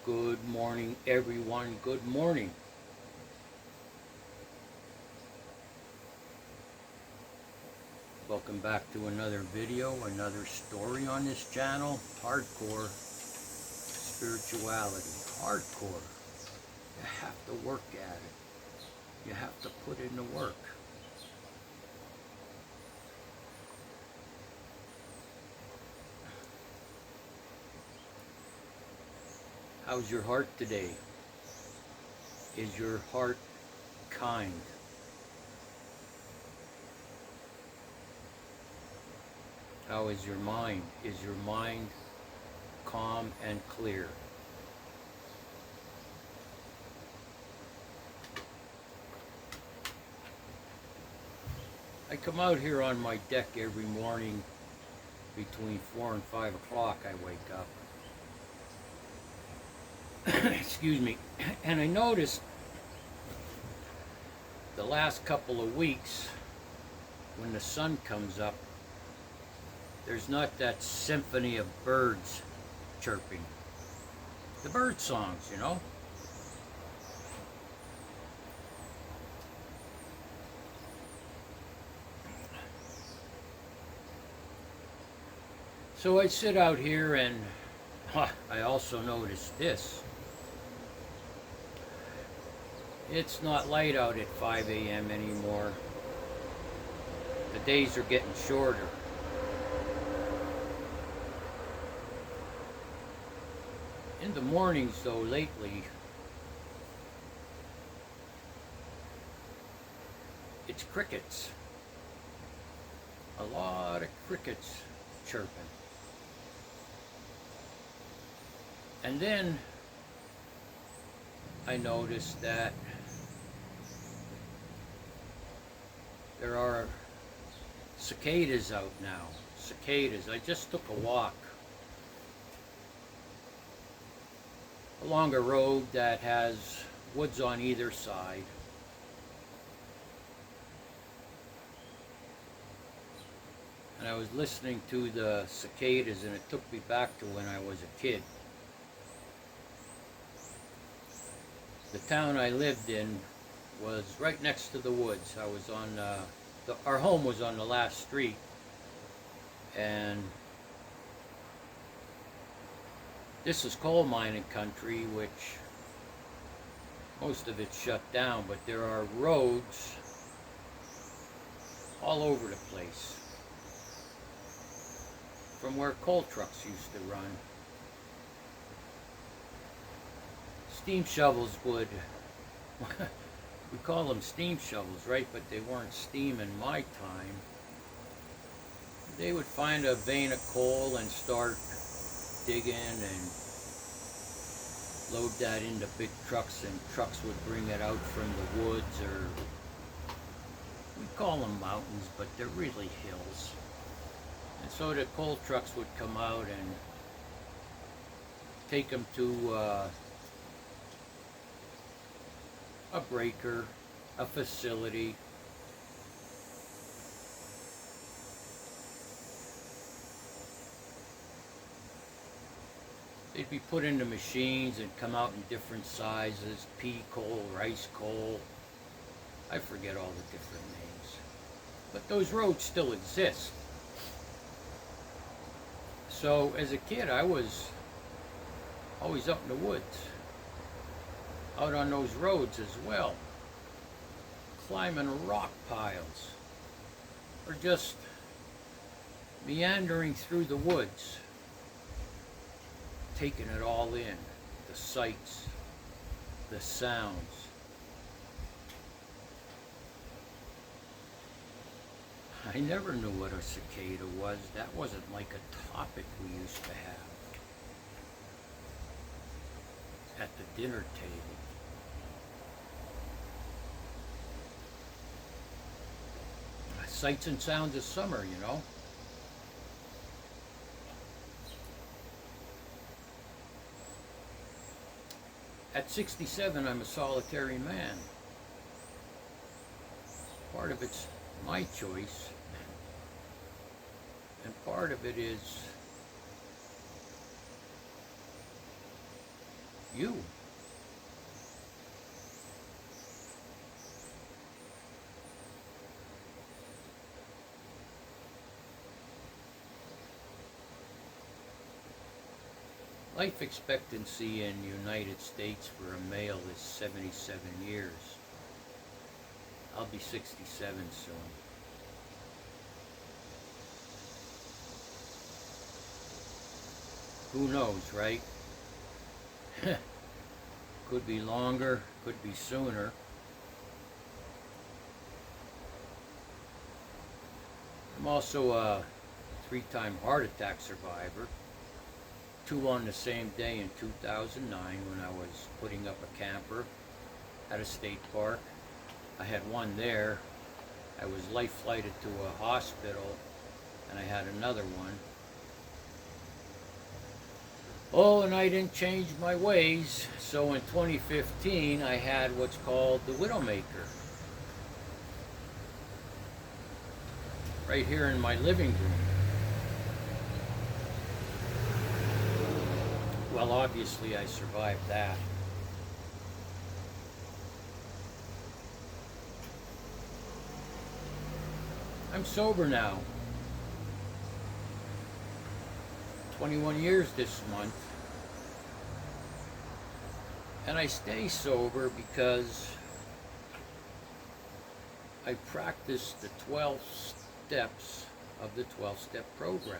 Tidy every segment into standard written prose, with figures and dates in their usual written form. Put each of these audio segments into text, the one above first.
Good morning, everyone. Good morning. Welcome back to another video, another story on this channel. Hardcore spirituality. Hardcore. You have to work at it. You have to put in the work. How's your heart today? Is your heart kind? How is your mind? Is your mind calm and clear? I come out here on my deck every morning between 4 and 5 o'clock. I wake up. Excuse me. And I noticed the last couple of weeks when the sun comes up, there's not that symphony of birds chirping. The bird songs, you know. So I sit out here and I also noticed this. It's not light out at 5 a.m. anymore. The days are getting shorter. In the mornings, though, lately, it's crickets. A lot of crickets chirping. And then I noticed that there are cicadas out now. Cicadas. I just took a walk along a road that has woods on either side. And I was listening to the cicadas, and it took me back to when I was a kid. The town I lived in was right next to the woods. I was on, our home was on the last street, and this is coal mining country, which most of it's shut down, but there are roads all over the place from where coal trucks used to run. Steam shovels would, we call them steam shovels, right? But they weren't steam in my time. They would find a vein of coal and start digging and load that into big trucks, and trucks would bring it out from the woods, or we call them mountains, but they're really hills. And so the coal trucks would come out and take them to a breaker, a facility. They'd be put into machines and come out in different sizes, pea coal, rice coal. I forget all the different names. But those roads still exist. So as a kid, I was always up in the woods, out on those roads as well, climbing rock piles, or just meandering through the woods, taking it all in, the sights, the sounds. I never knew what a cicada was. That wasn't like a topic we used to have at the dinner table. Sights and sounds of summer, you know. At 67, I'm a solitary man. Part of it's my choice, and part of it is You. Life expectancy in the United States for a male is 77 years. I'll be 67 soon. Who knows, right? Could be longer, could be sooner. I'm also a 3-time heart attack survivor. 2 on the same day in 2009 when I was putting up a camper at a state park. I had one there. I was life flighted to a hospital, and I had another one. Oh, and I didn't change my ways. So in 2015, I had what's called the Widowmaker. Right here in my living room. Well, obviously I survived that. I'm sober now. 21 years this month. And I stay sober because I practice the 12 steps of the 12-step program.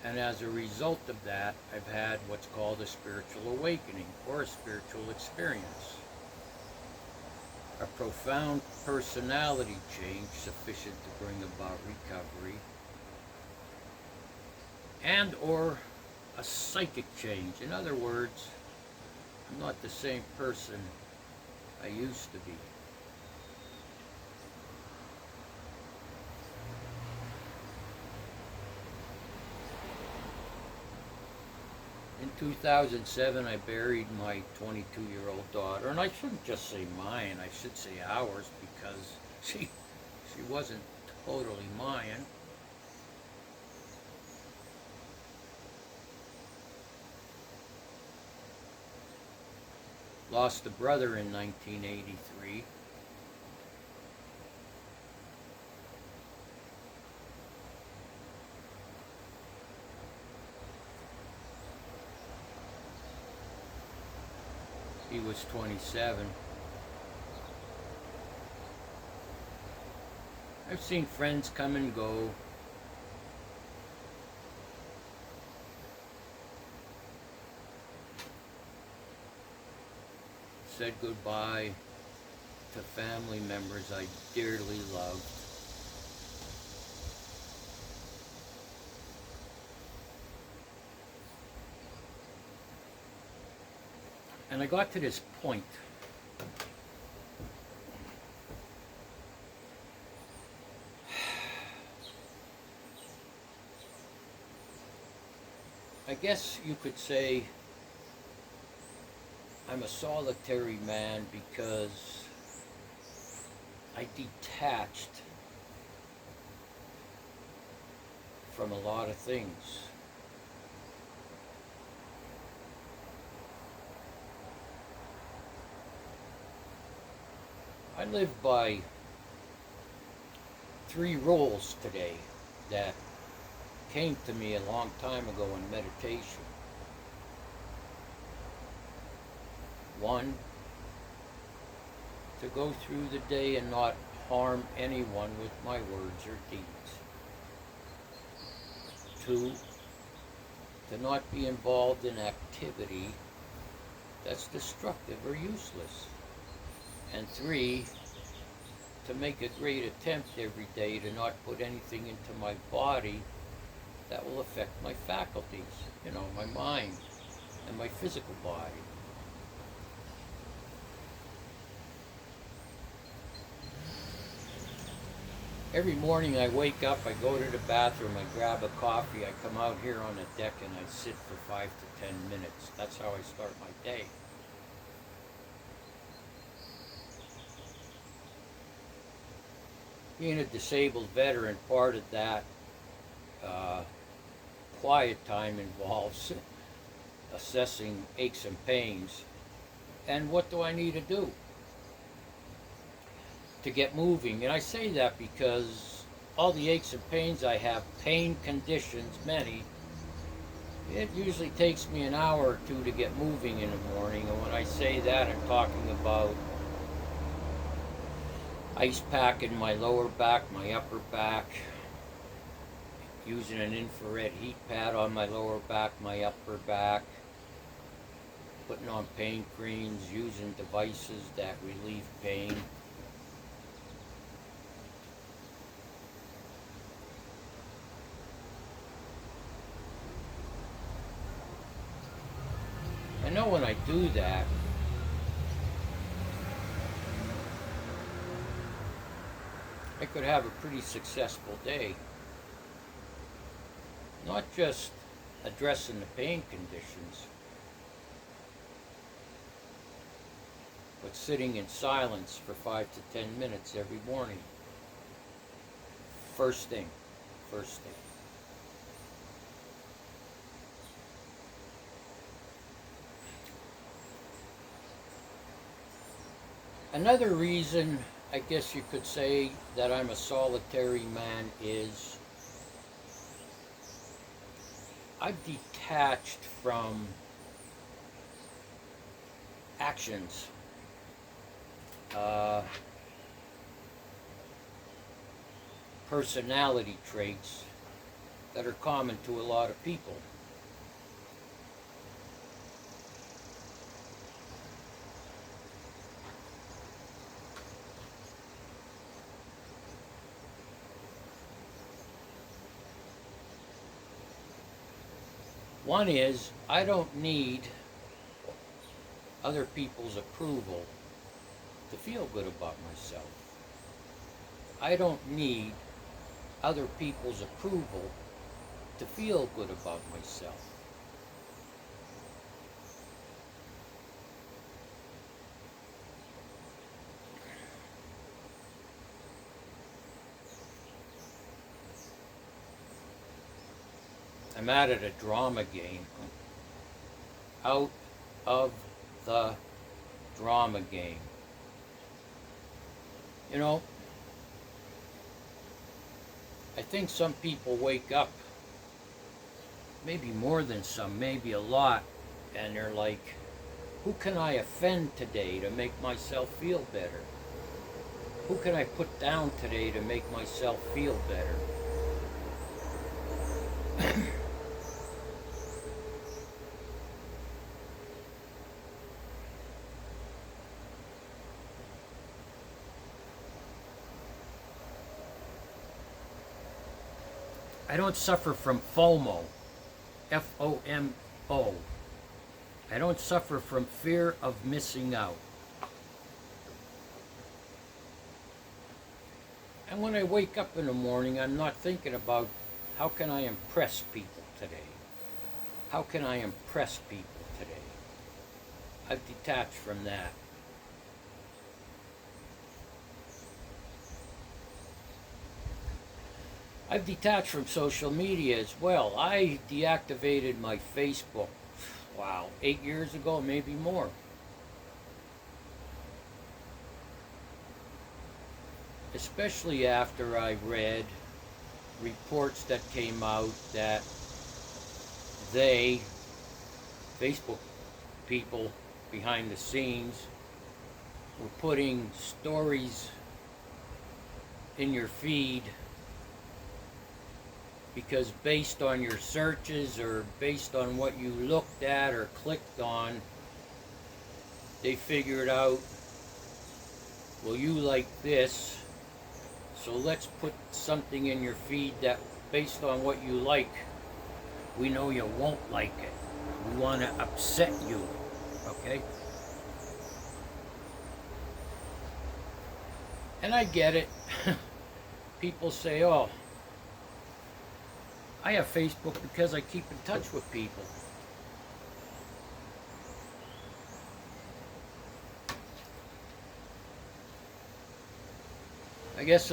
And as a result of that, I've had what's called a spiritual awakening or a spiritual experience. A profound personality change sufficient to bring about recovery, and or a psychic change. In other words, I'm not the same person I used to be. In 2007, I buried my 22-year-old daughter, and I shouldn't just say mine, I should say ours, because she wasn't totally mine. Lost a brother in 1983. He was 27. I've seen friends come and go. Said goodbye to family members I dearly loved. And I got to this point. I guess you could say I'm a solitary man because I detached from a lot of things. I live by 3 rules today that came to me a long time ago in meditation. 1, to go through the day and not harm anyone with my words or deeds. 2, to not be involved in activity that's destructive or useless. And 3, to make a great attempt every day to not put anything into my body that will affect my faculties, my mind and my physical body. Every morning I wake up, I go to the bathroom, I grab a coffee, I come out here on the deck and I sit for 5 to 10 minutes. That's how I start my day. Being a disabled veteran, part of that quiet time involves assessing aches and pains. And what do I need to do to get moving? And I say that because all the aches and pains I have, pain conditions, many, it usually takes me an hour or two to get moving in the morning. And when I say that, I'm talking about ice pack in my lower back, my upper back, using an infrared heat pad on my lower back, my upper back, putting on pain creams, using devices that relieve pain. I know when I do that, I could have a pretty successful day. Not just addressing the pain conditions, but sitting in silence for 5 to 10 minutes every morning. First thing. Another reason, I guess you could say, that I'm a solitary man is I've detached from actions, personality traits that are common to a lot of people. One is, I don't need other people's approval to feel good about myself. I don't need other people's approval to feel good about myself. I'm at a drama game. Out of the drama game. You know, I think some people wake up, maybe more than some, maybe a lot, and they're like, who can I offend today to make myself feel better? Who can I put down today to make myself feel better? I don't suffer from FOMO, F-O-M-O. I don't suffer from fear of missing out. And when I wake up in the morning, I'm not thinking about how can I impress people today? How can I impress people today? I've detached from that. I've detached from social media as well. I deactivated my Facebook, 8 years ago, maybe more. Especially after I read reports that came out that Facebook people behind the scenes, were putting stories in your feed because based on your searches or based on what you looked at or clicked on, they figured out, well, you like this, so let's put something in your feed that, based on what you like, we know you won't like it. We want to upset you, okay? And I get it. People say, oh, I have Facebook because I keep in touch with people. I guess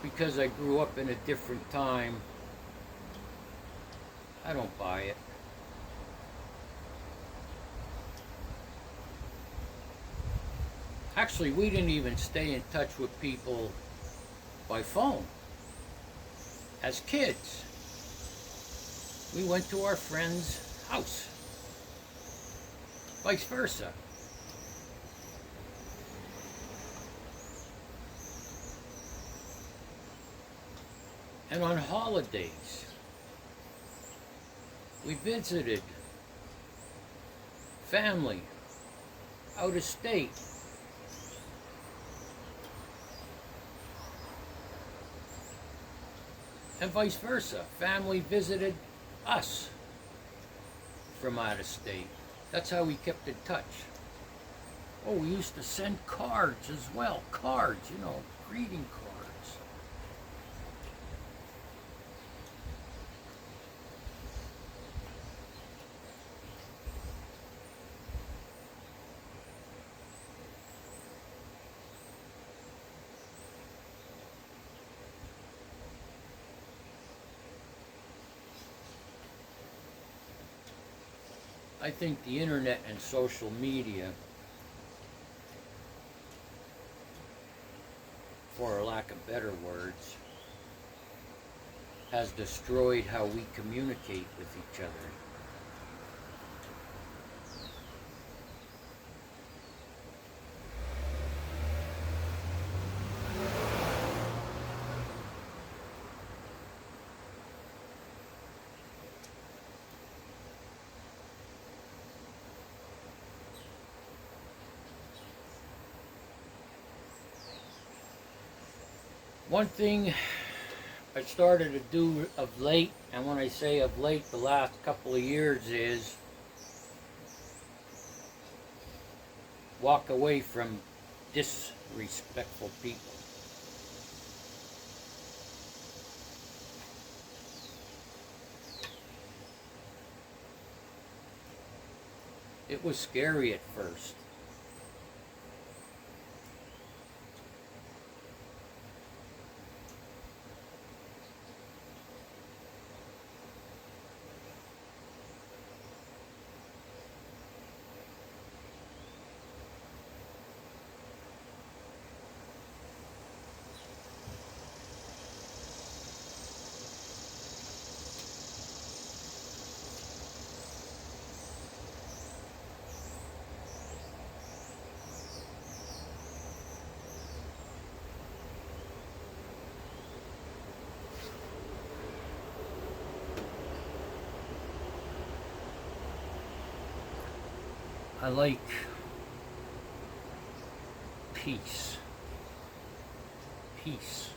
because I grew up in a different time, I don't buy it. Actually, we didn't even stay in touch with people by phone. As kids, we went to our friend's house. Vice versa. And on holidays, we visited family out of state. And vice versa. Family visited us from out of state. That's how we kept in touch. Oh, we used to send cards as well. Cards, greeting cards. I think the internet and social media, for lack of better words, has destroyed how we communicate with each other. One thing I started to do of late, and when I say of late, the last couple of years, is walk away from disrespectful people. It was scary at first. I like peace. Peace.